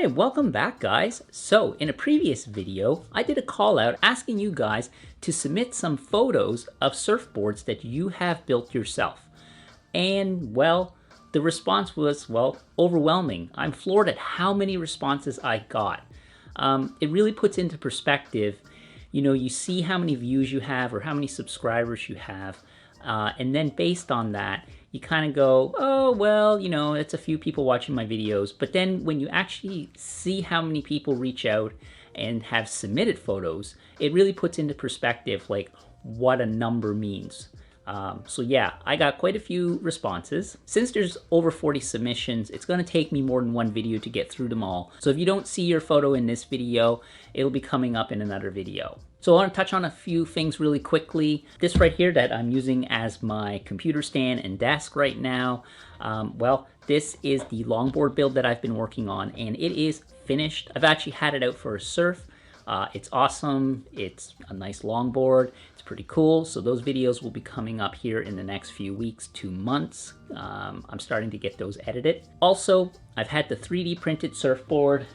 Alright, welcome back guys. So in a previous video, I did a call out asking you guys to submit some photos of surfboards that you have built yourself. And well, the response was, well, overwhelming. I'm floored at how many responses I got. It really puts into perspective, you know, you see how many views you have or how many subscribers you have. And then based on that, you kind of go, oh, well, you know, it's a few people watching my videos. But then when you actually see how many people reach out and have submitted photos, it really puts into perspective, like, what a number means. So yeah, I got quite a few responses. Since there's over 40 submissions, it's going to take me more than one video to get through them all. So if you don't see your photo in this video, it'll be coming up in another video. So I want to touch on a few things really quickly. This right here that I'm using as my computer stand and desk right now, well, this is the longboard build that I've been working on, and it is finished. I've actually had it out for a surf. It's awesome. It's a nice longboard. It's pretty cool. So those videos will be coming up here in the next few weeks to months. I'm starting to get those edited. Also, I've had the 3D printed surfboard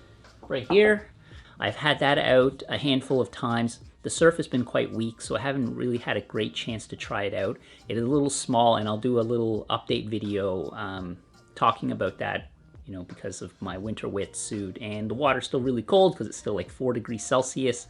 right here. I've had that out a handful of times. The surf has been quite weak, so I haven't really had a great chance to try it out. It is a little small, and I'll do a little update video talking about that, you know, because of my winter wetsuit, and the water's still really cold because it's still like 4 degrees Celsius.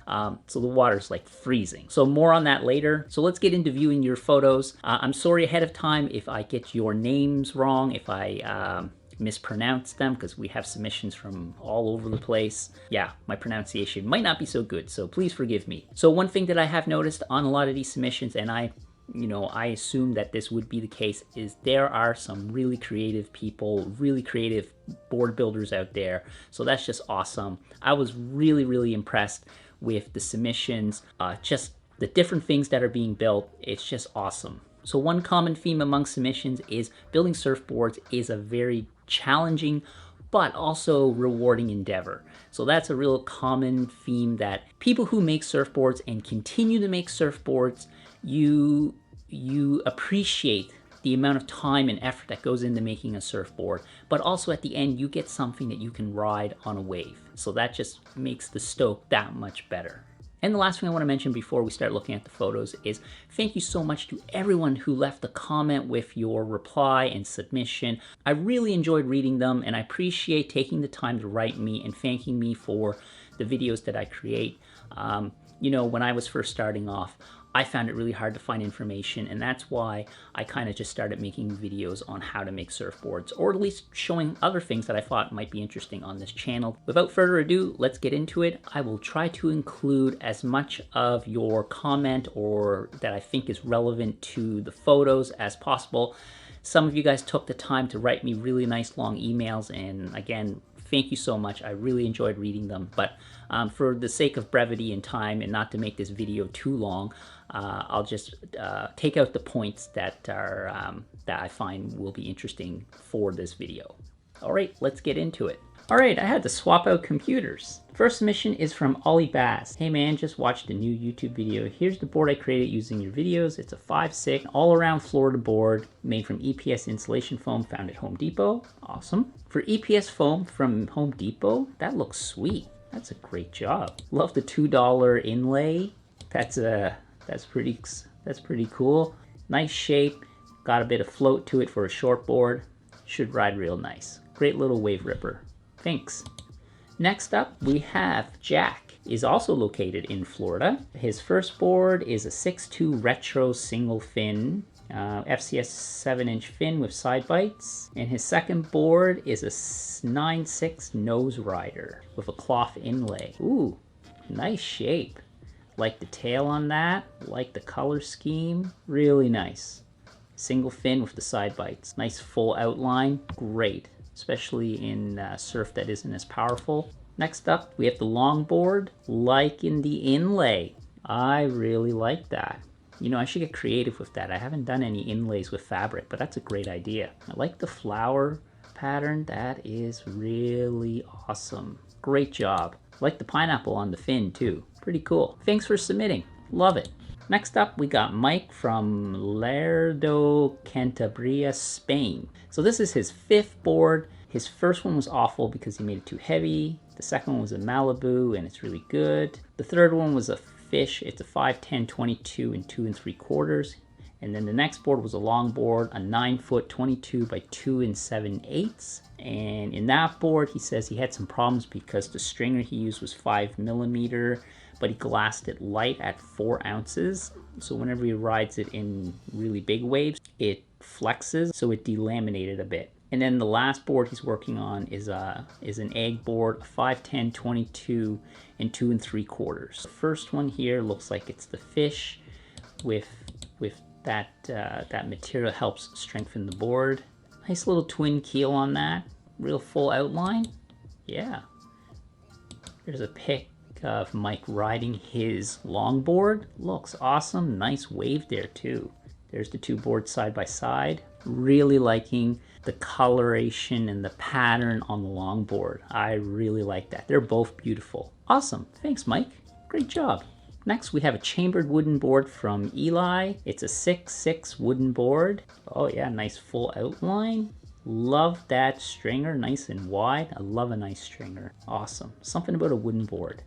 So the water's like freezing. So more on that later. So let's get into viewing your photos. I'm sorry ahead of time if I get your names wrong, if I mispronounce them, because we have submissions from all over the place. Yeah, my pronunciation might not be so good, so please forgive me. So one thing that I have noticed on a lot of these submissions, and I assume that this would be the case, is there are some really creative people, really creative board builders out there. So that's just awesome. I was really impressed with the submissions, just the different things that are being built. It's just awesome. So one common theme among submissions is building surfboards is a very challenging but also rewarding endeavor. So that's a real common theme, that people who make surfboards and continue to make surfboards, you appreciate the amount of time and effort that goes into making a surfboard, but also at the end you get something that you can ride on a wave. So that just makes the Stoke that much better. And the last thing I want to mention before we start looking at the photos is thank you so much to everyone who left a comment with your reply and submission. I really enjoyed reading them, and I appreciate taking the time to write me and thanking me for the videos that I create. You know, when I was first starting off, I found it really hard to find information, and that's why I kind of just started making videos on how to make surfboards, or at least showing other things that I thought might be interesting on this channel. Without further ado, let's get into it. I will try to include as much of your comment or that I think is relevant to the photos as possible. Some of you guys took the time to write me really nice long emails, and again, thank you so much. I really enjoyed reading them, but for the sake of brevity and time and not to make this video too long, I'll just take out the points that are that I find will be interesting for this video. All right, let's get into it. All right, I had to swap out computers. First submission is from Ollie Bass. Hey man, just watched a new YouTube video. Here's the board I created using your videos. It's a 5/6 all-around Florida board made from EPS insulation foam found at Home Depot. Awesome. For EPS foam from Home Depot, that looks sweet. That's a great job. Love the $2 inlay. That's pretty cool. Nice shape. Got a bit of float to it for a short board. Should ride real nice. Great little wave ripper. Thanks. Next up, we have Jack. Is also located in Florida. His first board is a 6'2" retro single fin, FCS 7-inch fin with side bites. And his second board is a 9'6" nose rider with a cloth inlay. Ooh, nice shape. Like the tail on that, like the color scheme, really nice. Single fin with the side bites. Nice full outline, great. Especially in surf that isn't as powerful. Next up, we have the longboard, like in the inlay. I really like that. You know, I should get creative with that. I haven't done any inlays with fabric, but that's a great idea. I like the flower pattern. That is really awesome. Great job. I like the pineapple on the fin too. Pretty cool. Thanks for submitting. Love it. Next up, we got Mike from Lerdo, Cantabria, Spain. So this is his 5th board. His first one was awful because he made it too heavy. The second one was a Malibu and it's really good. The third one was a fish. It's a 5'10", 22 and 2 3/4. And then the next board was a longboard, a 9-foot 22 by 2 7/8. And in that board, he says he had some problems because the stringer he used was 5mm, but he glassed it light at 4 ounces. So whenever he rides it in really big waves, it flexes, so it delaminated a bit. And then the last board he's working on is an egg board, a 5'10", 22 and 2 3/4. The first one here looks like it's the fish with that material helps strengthen the board. Nice little twin keel on that, real full outline. Yeah. There's a pic of Mike riding his longboard. Looks awesome. Nice wave there too. There's the two boards side by side. Really liking the coloration and the pattern on the longboard. I really like that. They're both beautiful. Awesome. Thanks, Mike. Great job. Next, we have a chambered wooden board from Eli. It's a 6'6" wooden board. Oh yeah, nice full outline. Love that stringer, nice and wide. I love a nice stringer. Awesome. Something about a wooden board.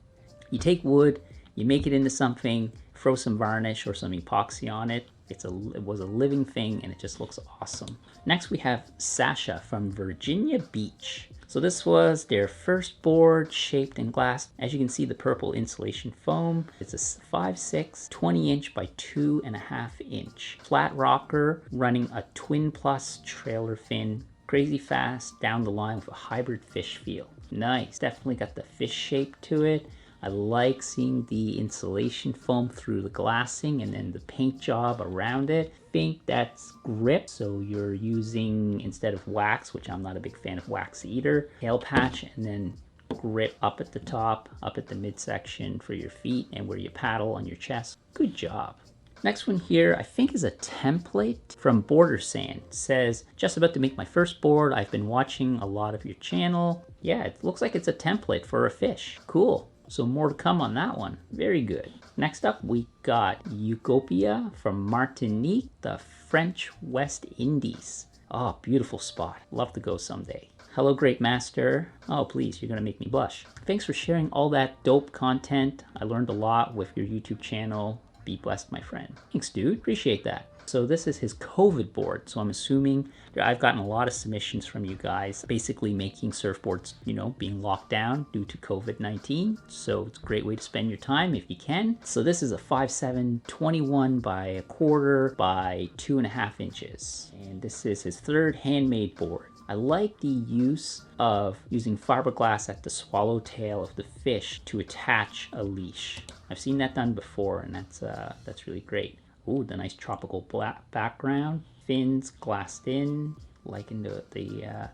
You take wood, you make it into something, throw some varnish or some epoxy on it. It was a living thing and it just looks awesome. Next we have Sasha from Virginia Beach. So this was their first board shaped in glass. As you can see, the purple insulation foam. It's a 5'6", 20" by 2.5" flat rocker running a twin plus trailer fin. Crazy fast down the line with a hybrid fish feel. Nice, definitely got the fish shape to it. I like seeing the insulation foam through the glassing and then the paint job around it. I think that's grip, so you're using, instead of wax, which I'm not a big fan of wax either, tail patch and then grip up at the top, up at the midsection for your feet and where you paddle on your chest. Good job. Next one here, I think is a template from Border Sand. It says, just about to make my first board. I've been watching a lot of your channel. Yeah, it looks like it's a template for a fish. Cool. So more to come on that one. Very good. Next up, we got Eucopia from Martinique, the French West Indies. Oh, beautiful spot. Love to go someday. Hello, Great Master. Oh, please, you're gonna make me blush. Thanks for sharing all that dope content. I learned a lot with your YouTube channel. Be blessed, my friend. Thanks, dude. Appreciate that. So this is his COVID board. So I'm assuming I've gotten a lot of submissions from you guys basically making surfboards, you know, being locked down due to COVID-19. So it's a great way to spend your time if you can. So this is a 5'7", 21 by 1/4 by 2.5 inches. And this is his third handmade board. I like the use of using fiberglass at the swallowtail of the fish to attach a leash. I've seen that done before, and that's really great. Ooh, the nice tropical black background, fins glassed in, liking the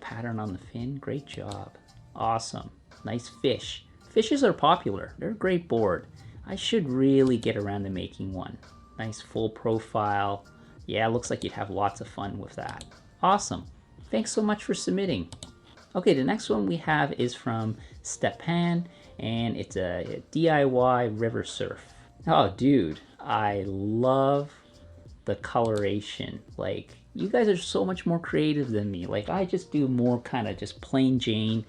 pattern on the fin. Great job. Awesome. Nice fish. Fishes are popular. They're a great board. I should really get around to making one. Nice full profile. Yeah, looks like you'd have lots of fun with that. Awesome. Thanks so much for submitting. Okay, the next one we have is from Stephan, and it's a DIY river surf. Oh, dude, I love the coloration. Like, you guys are so much more creative than me. Like, I just do more kind of just plain Jane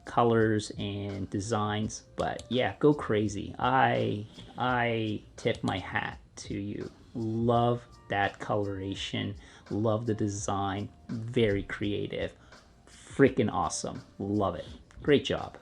colors and designs. But yeah, go crazy. I tip my hat to you. Love that coloration. Love the design. Very creative. Freaking awesome. Love it. Great job.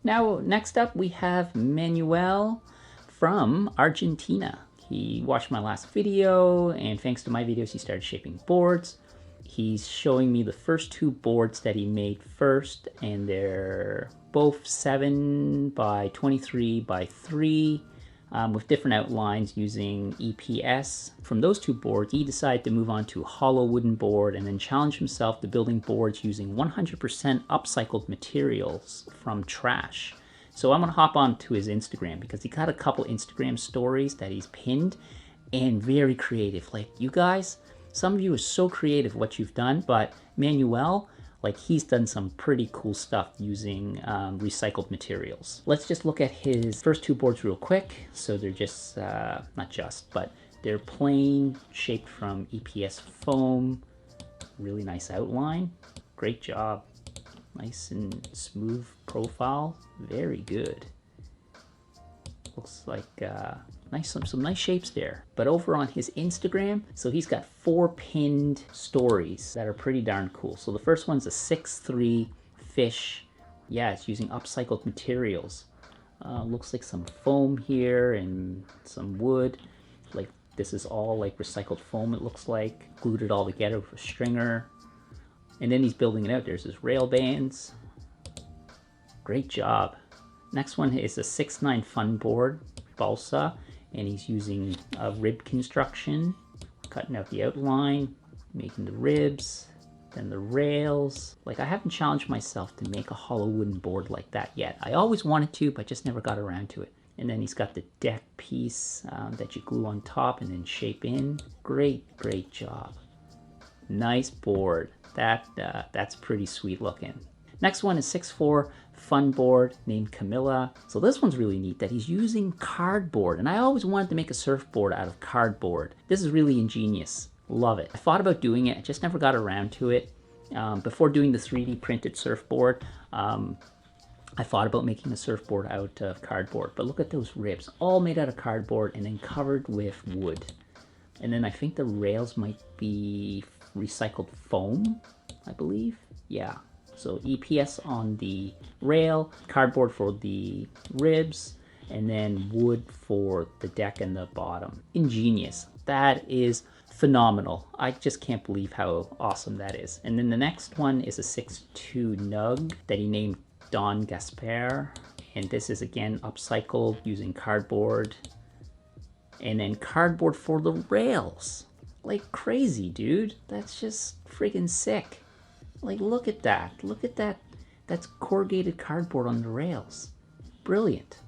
Now, next up we have Manuel from Argentina. He watched my last video, and thanks to my videos, he started shaping boards. He's showing me the first two boards that he made first, and they're both 7 by 23 by 3 with different outlines using EPS. From those two boards, he decided to move on to a hollow wooden board and then challenge himself to building boards using 100% upcycled materials from trash. So I'm gonna hop on to his Instagram because he got a couple Instagram stories that he's pinned, and very creative. Like, you guys, some of you are so creative what you've done, but Manuel, like, he's done some pretty cool stuff using recycled materials. Let's just look at his first two boards real quick. So they're just, not just, but they're plain, shaped from EPS foam. Really nice outline. Great job. Nice and smooth profile. Very good. Looks like some nice shapes there. But over on his Instagram, so he's got 4 pinned stories that are pretty darn cool. So the first one's a 6'3" fish. Yeah, it's using upcycled materials. Looks like some foam here and some wood. Like this is all like recycled foam, it looks like. Glued it all together with a stringer. And then he's building it out. There's his rail bands. Great job. Next one is a 6'9" fun board, balsa, and he's using a rib construction, cutting out the outline, making the ribs, then the rails. Like, I haven't challenged myself to make a hollow wooden board like that yet. I always wanted to, but just never got around to it. And then he's got the deck piece that you glue on top and then shape in. Great job. Nice board. That's pretty sweet looking. Next one is 6'4" fun board named Camilla. So this one's really neat that he's using cardboard, and I always wanted to make a surfboard out of cardboard. This is really ingenious. Love it. I thought about doing it, I just never got around to it. Before doing the 3D printed surfboard, I thought about making a surfboard out of cardboard, but look at those ribs, all made out of cardboard and then covered with wood. And then I think the rails might be recycled foam, I believe. Yeah. So EPS on the rail, cardboard for the ribs, and then wood for the deck and the bottom. Ingenious. That is phenomenal. I just can't believe how awesome that is. And then the next one is a 6'2" nug that he named Don Gaspar. And this is again upcycled using cardboard. And then cardboard for the rails. Like crazy, dude. That's just friggin' sick. Like, look at that. Look at that. That's corrugated cardboard on the rails. Brilliant.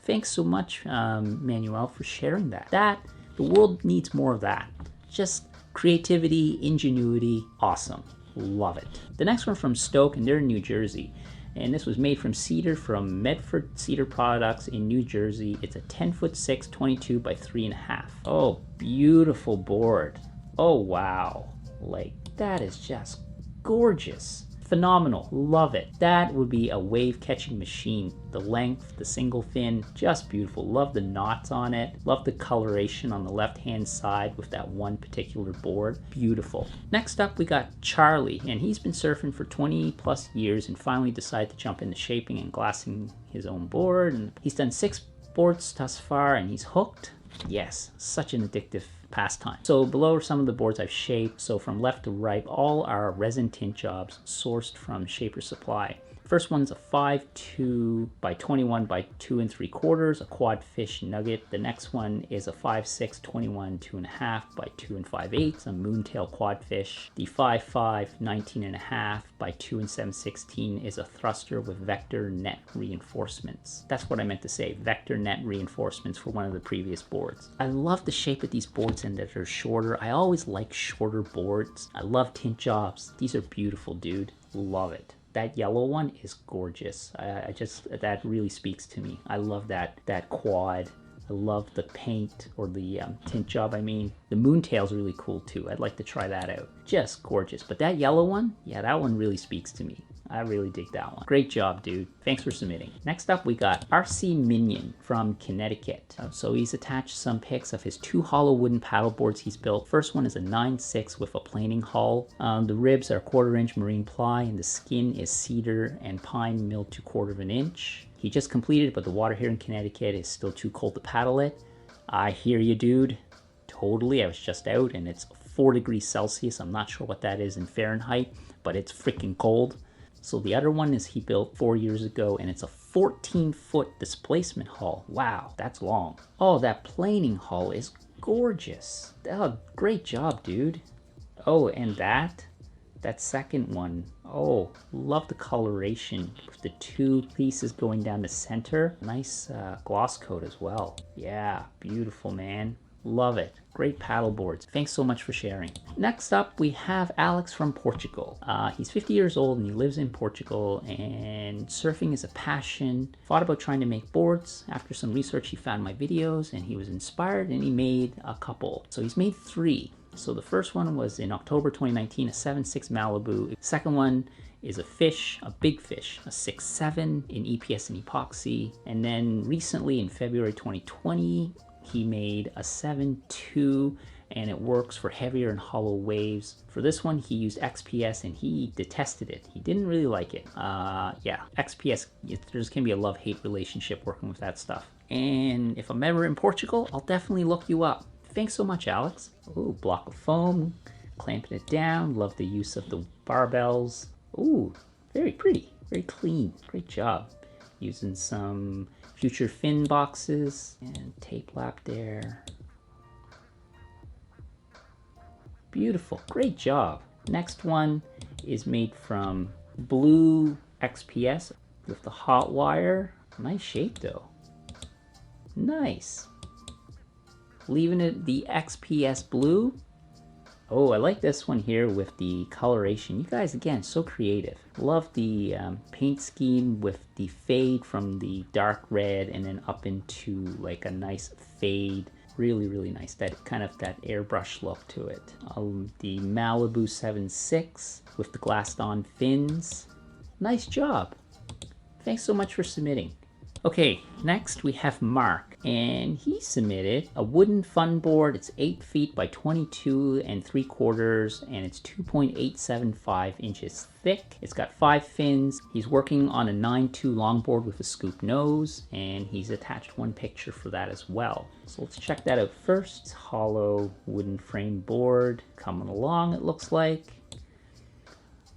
Thanks so much, Manuel, for sharing that. The world needs more of that. Just creativity, ingenuity, awesome. Love it. The next one from Stoke, and they're in New Jersey. And this was made from Cedar, from Medford Cedar Products in New Jersey. It's a 10'6", 22 by 3.5. Oh, beautiful board. Oh, wow. Like, that is just gorgeous. Phenomenal. Love it. That would be a wave catching machine. The length, the single fin, just beautiful. Love the knots on it. Love the coloration on the left hand side with that one particular board. Beautiful. Next up we got Charlie, and he's been surfing for 20 plus years and finally decided to jump into shaping and glassing his own board. And he's done 6 boards thus far and he's hooked. Yes, such an addictive pastime. So below are some of the boards I've shaped. So from left to right, all are resin tint jobs sourced from Shaper Supply. First one's a 5'2" by 21 by 2 3/4, a quad fish nugget. The next one is a 5'6", 21 2.5 by 2 5/8, a moontail quad fish. The 5'5", 19.5 by 2 7/16 is a thruster with vector net reinforcements. That's what I meant to say, vector net reinforcements for one of the previous boards. I love the shape of these boards and that they're shorter. I always like shorter boards. I love tint jobs. These are beautiful, dude. Love it. That yellow one is gorgeous. That really speaks to me. I love that quad. I love the paint, or the tint job, I mean. The moontail's really cool too. I'd like to try that out. Just gorgeous. But that yellow one, yeah, that one really speaks to me. I really dig that one. Great job, dude. Thanks for submitting. Next up, we got RC Minion from Connecticut. So he's attached some pics of his 2 hollow wooden paddle boards he's built. First one is a 9'6" with a planing hull. The ribs are 1/4 inch marine ply, and the skin is cedar and pine milled to 1/4 inch. He just completed it, but the water here in Connecticut is still too cold to paddle it. I hear you, dude. Totally. I was just out and it's 4 degrees Celsius. I'm not sure what that is in Fahrenheit, but it's freaking cold. So the other one is he built 4 years ago, and it's a 14-foot displacement hull. Wow, that's long. Oh, that planing hull is gorgeous. Oh, great job, dude. Oh, and that second one. Oh, love the coloration with the 2 pieces going down the center. Nice gloss coat as well. Yeah, beautiful, man. Love it. Great paddle boards. Thanks so much for sharing. Next up, we have Alex from Portugal. He's 50 years old and he lives in Portugal, and surfing is a passion. Thought about trying to make boards. After some research, he found my videos and he was inspired and he made a couple. So he's made 3. So the first one was in October 2019, a 7.6 Malibu. Second one is a fish, a big fish, a 6.7 in EPS and epoxy. And then recently in February 2020, he made a 7.2, and it works for heavier and hollow waves. For this one, he used XPS and he detested it. He didn't really like it. Yeah, XPS, there's gonna be a love-hate relationship working with that stuff. And if I'm ever in Portugal, I'll definitely look you up. Thanks so much, Alex. Ooh, block of foam, clamping it down. Love the use of the barbells. Ooh, very pretty, very clean. Great job. Using some future fin boxes and tape lap there. Beautiful, great job. Next one is made from blue XPS with the hot wire. Nice shape though. Nice. Leaving it the XPS blue. Oh, I like this one here with the coloration. You guys, again, so creative. Love the paint scheme with the fade from the dark red and then up into like a nice fade. Really, really nice. That kind of that airbrush look to it. The Malibu 7.6 with the glassed on fins. Nice job. Thanks so much for submitting. Okay, next we have Marc, and he submitted a wooden fun board. It's 8 feet by 22 3/4, and it's 2.875 inches thick. It's got 5 fins. He's working on a 9.2 longboard with a scoop nose, and he's attached one picture for that as well. So let's check that out first. It's hollow wooden frame board coming along, it looks like.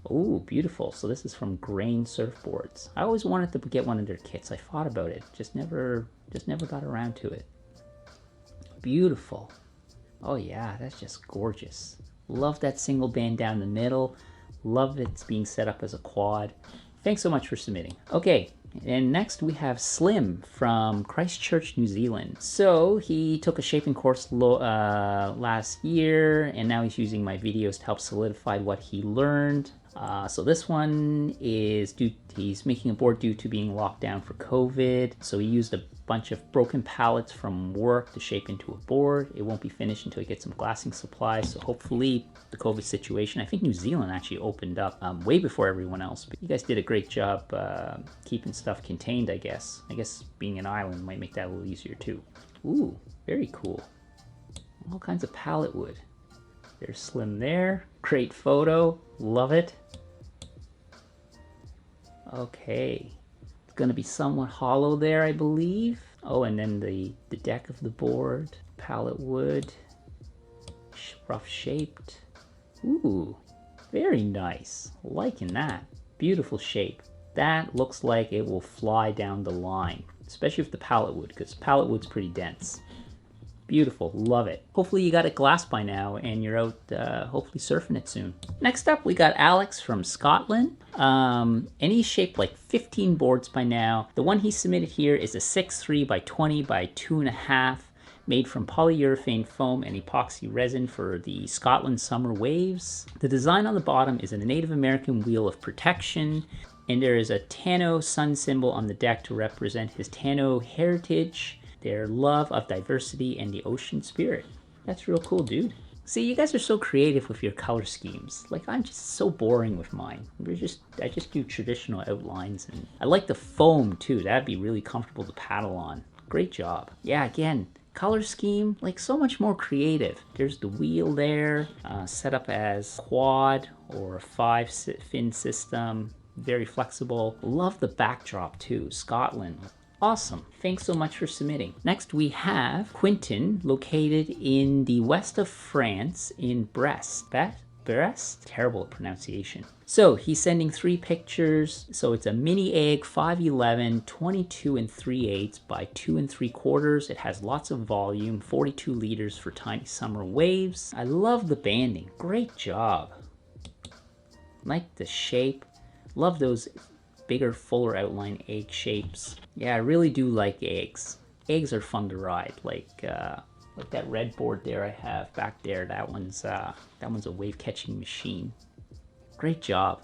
Oh, beautiful. So this is from Grain Surfboards. I always wanted to get one of their kits. I thought about it, just never got around to it. Beautiful. Oh yeah, that's just gorgeous. Love that single band down the middle. Love it's being set up as a quad. Thanks so much for submitting. Okay, and next we have Slim from Christchurch, New Zealand. So he took a shaping course last year, and now he's using my videos to help solidify what he learned. So this one is he's making a board due to being locked down for COVID. So he used a bunch of broken pallets from work to shape into a board. It won't be finished until he gets some glassing supplies. So hopefully the COVID situation, I think New Zealand actually opened up way before everyone else. But you guys did a great job keeping stuff contained, I guess. I guess being an island might make that a little easier too. Ooh, very cool. All kinds of pallet wood. There's Slim there. Great photo. Love it. Okay. It's going to be somewhat hollow there, I believe. Oh, and then the deck of the board. Pallet wood. Rough shaped. Ooh. Very nice. Liking that. Beautiful shape. That looks like it will fly down the line. Especially with the pallet wood, because pallet wood's pretty dense. Beautiful, love it. Hopefully you got it glassed by now and you're out hopefully surfing it soon. Next up, we got Alex from Scotland. And he's shaped like 15 boards by now. The one he submitted here is a 6.3 by 20 by 2.5, made from polyurethane foam and epoxy resin for the Scotland summer waves. The design on the bottom is a Native American wheel of protection, and there is a Tano sun symbol on the deck to represent his Tano heritage, their love of diversity, and the ocean spirit. That's real cool, dude. See, you guys are so creative with your color schemes. Like, I'm just so boring with mine. I just do traditional outlines, and I like the foam too. That'd be really comfortable to paddle on. Great job. Yeah, again, color scheme, like so much more creative. There's the wheel there, set up as quad or a 5-fin system. Very flexible. Love the backdrop too, Scotland. Awesome. Thanks so much for submitting. Next we have Quinton, located in the west of France in Brest. Brest? Terrible pronunciation. So he's sending 3 pictures. So it's a mini egg, 5'11", 22 3/8 by 2 3/4. It has lots of volume, 42 liters for tiny summer waves. I love the banding. Great job. Like the shape. Love those bigger, fuller outline egg shapes. Yeah, I really do like eggs. Eggs are fun to ride. Like that red board there I have back there. That one's a wave catching machine. Great job.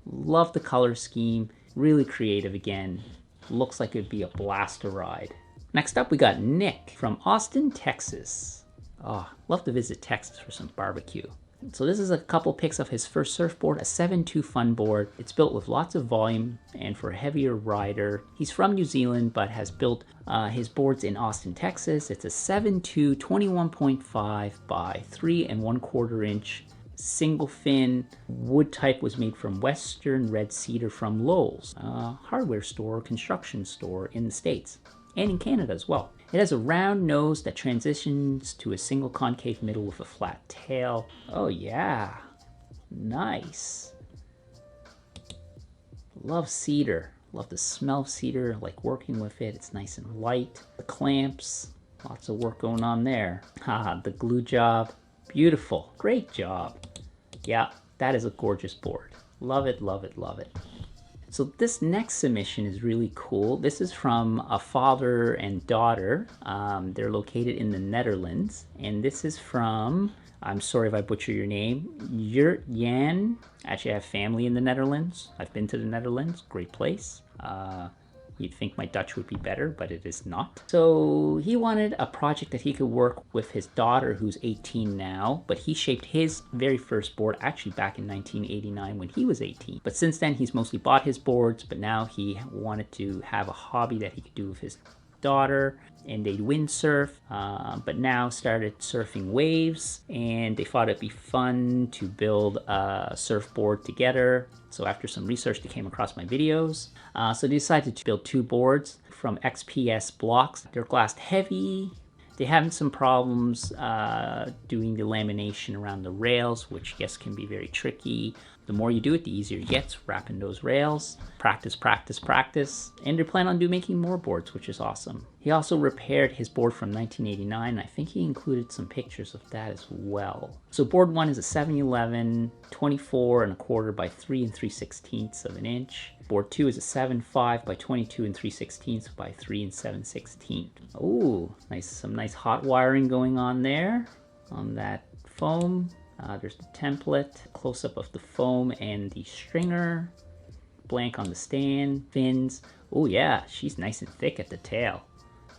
Love the color scheme. Really creative again. Looks like it'd be a blast to ride. Next up, we got Nick from Austin, Texas. Oh, love to visit Texas for some barbecue. So this is a couple pics of his first surfboard, a 7.2 fun board. It's built with lots of volume and for a heavier rider. He's from New Zealand, but has built his boards in Austin, Texas. It's a 7.2 21.5 by 3 1/4 inch single fin. Wood type was made from Western red cedar from Lowe's, a hardware store, construction store in the States and in Canada as well. It has a round nose that transitions to a single concave middle with a flat tail. Oh yeah, nice. Love cedar, love the smell of cedar, like working with it. It's nice and light. The clamps, lots of work going on there. Haha, the glue job, beautiful, great job. Yeah, that is a gorgeous board. Love it, love it, love it. So this next submission is really cool. This is from a father and daughter. They're located in the Netherlands. And this is from, I'm sorry if I butcher your name, Jan. Actually, I have family in the Netherlands. I've been to the Netherlands, great place. You'd think my Dutch would be better, but it is not. So he wanted a project that he could work with his daughter, who's 18 now, but he shaped his very first board actually back in 1989 when he was 18. But since then, he's mostly bought his boards, but now he wanted to have a hobby that he could do with his daughter, and they'd windsurf, but now started surfing waves, and they thought it'd be fun to build a surfboard together. So after some research, they came across my videos. So they decided to build 2 boards from XPS blocks. They're glassed heavy. They're having some problems doing the lamination around the rails, which I guess can be very tricky. The more you do it, the easier it gets, wrapping those rails. Practice, practice, practice. And they plan on making more boards, which is awesome. He also repaired his board from 1989. I think he included some pictures of that as well. So board 1 is a 711 24 1/4 by 3 3/16 of an inch. Board 2 is a 7.5 by 22 3/16 by 3 7/16. Oh, nice, some nice hot wiring going on there on that foam. There's the template, close-up of the foam and the stringer, blank on the stand, fins. Oh yeah, she's nice and thick at the tail.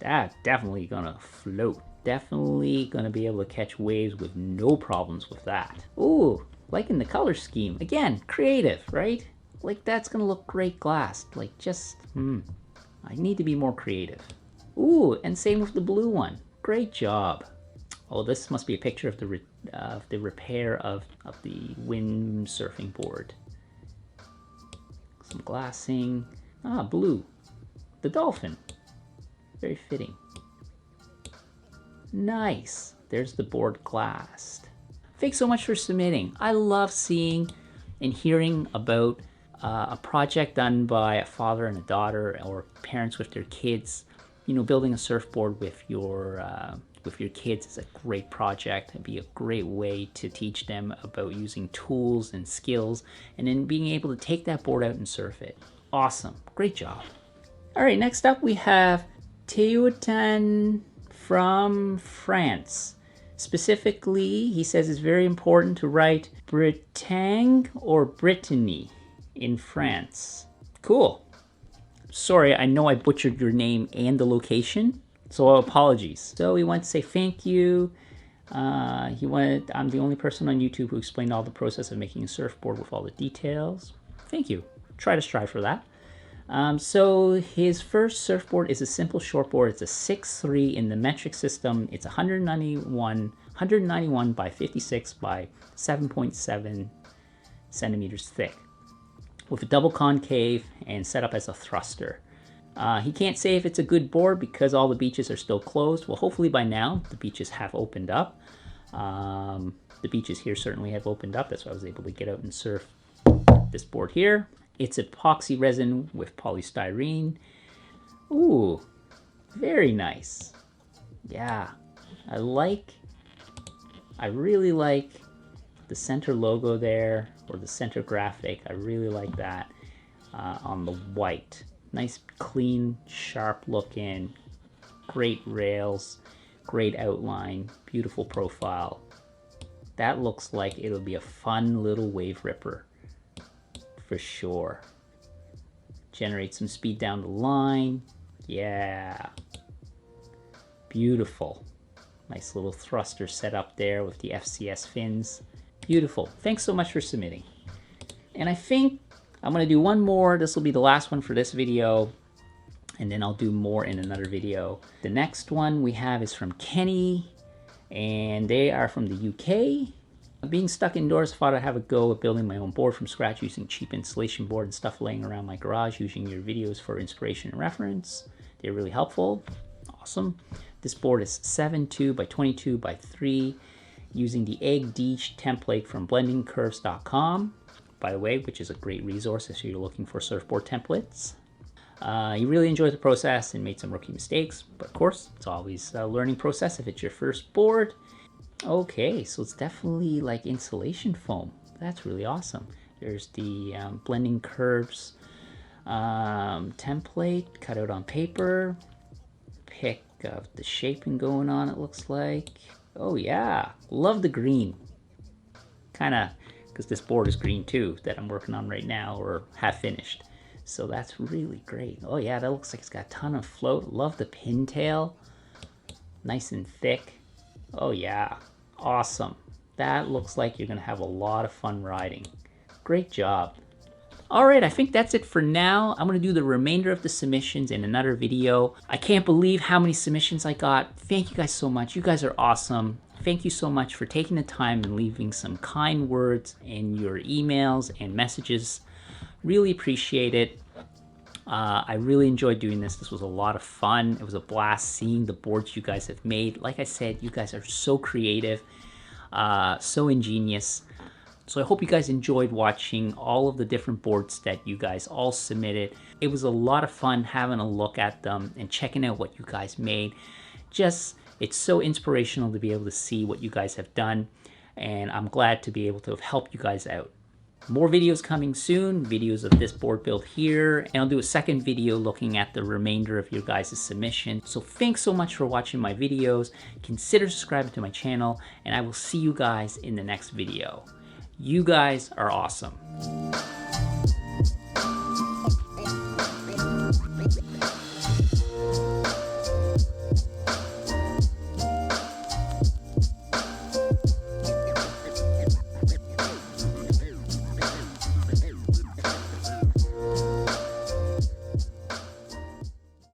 That definitely gonna float. Definitely gonna be able to catch waves with no problems with that. Ooh, liking the color scheme. Again, creative, right? Like that's gonna look great glassed. Like just, I need to be more creative. Ooh, and same with the blue one. Great job. Oh, this must be a picture of the repair of the windsurfing board. Some glassing. Ah, blue. The dolphin. Very fitting. Nice. There's the board glassed. Thanks so much for submitting. I love seeing and hearing about a project done by a father and a daughter, or parents with their kids. You know, building a surfboard with your kids is a great project. It'd be a great way to teach them about using tools and skills, and then being able to take that board out and surf it. Awesome. Great job. All right, next up we have Tayeton from France. Specifically, he says it's very important to write Bretagne or Brittany in France. Cool. Sorry, I know I butchered your name and the location, so apologies. So he wanted to say thank you. I'm the only person on YouTube who explained all the process of making a surfboard with all the details. Thank you. Try to strive for that. So his first surfboard is a simple shortboard. It's a 6'3" in the metric system. It's 191 by 56 by 7.7 centimeters thick, with a double concave and set up as a thruster. He can't say if it's a good board because all the beaches are still closed. Well, hopefully by now the beaches have opened up. The beaches here certainly have opened up. That's why I was able to get out and surf this board here. It's epoxy resin with polystyrene. Ooh, very nice. Yeah, I really like the center logo there, or the center graphic. I really like that on the white. Nice, clean, sharp looking, great rails, great outline, beautiful profile. That looks like it'll be a fun little wave ripper for sure. Generate some speed down the line. Yeah. Beautiful. Nice little thruster set up there with the FCS fins. Beautiful. Thanks so much for submitting. And I think I'm going to do one more. This will be the last one for this video. And then I'll do more in another video. The next one we have is from Kenny. And they are from the UK. Being stuck indoors, I thought I'd have a go at building my own board from scratch using cheap installation board and stuff laying around my garage, using your videos for inspiration and reference. They're really helpful. Awesome. This board is 7.2 by 22 by 3 using the Egg Deech template from blendingcurves.com, by the way, which is a great resource if you're looking for surfboard templates. He really enjoyed the process and made some rookie mistakes, but of course, it's always a learning process if it's your first board. Okay, so it's definitely like insulation foam. That's really awesome. There's the Blending Curves template cut out on paper. Pick of the shaping going on, it looks like. Oh yeah, love the green. Kind of, because this board is green too, that I'm working on right now or have finished. So that's really great. Oh yeah, that looks like it's got a ton of float. Love the pintail. Nice and thick. Oh yeah, awesome. That looks like you're gonna have a lot of fun riding. Great job. All right, I think that's it for now. I'm gonna do the remainder of the submissions in another video. I can't believe how many submissions I got. Thank you guys so much. You guys are awesome. Thank you so much for taking the time and leaving some kind words in your emails and messages. Really appreciate it. I really enjoyed doing this. This was a lot of fun. It was a blast seeing the boards you guys have made. Like I said, you guys are so creative, so ingenious. So I hope you guys enjoyed watching all of the different boards that you guys all submitted. It was a lot of fun having a look at them and checking out what you guys made. Just, it's so inspirational to be able to see what you guys have done. And I'm glad to be able to have helped you guys out. More videos coming soon, videos of this board build here, and I'll do a second video looking at the remainder of your guys' submission. So thanks so much for watching my videos. Consider subscribing to my channel, and I will see you guys in the next video. You guys are awesome.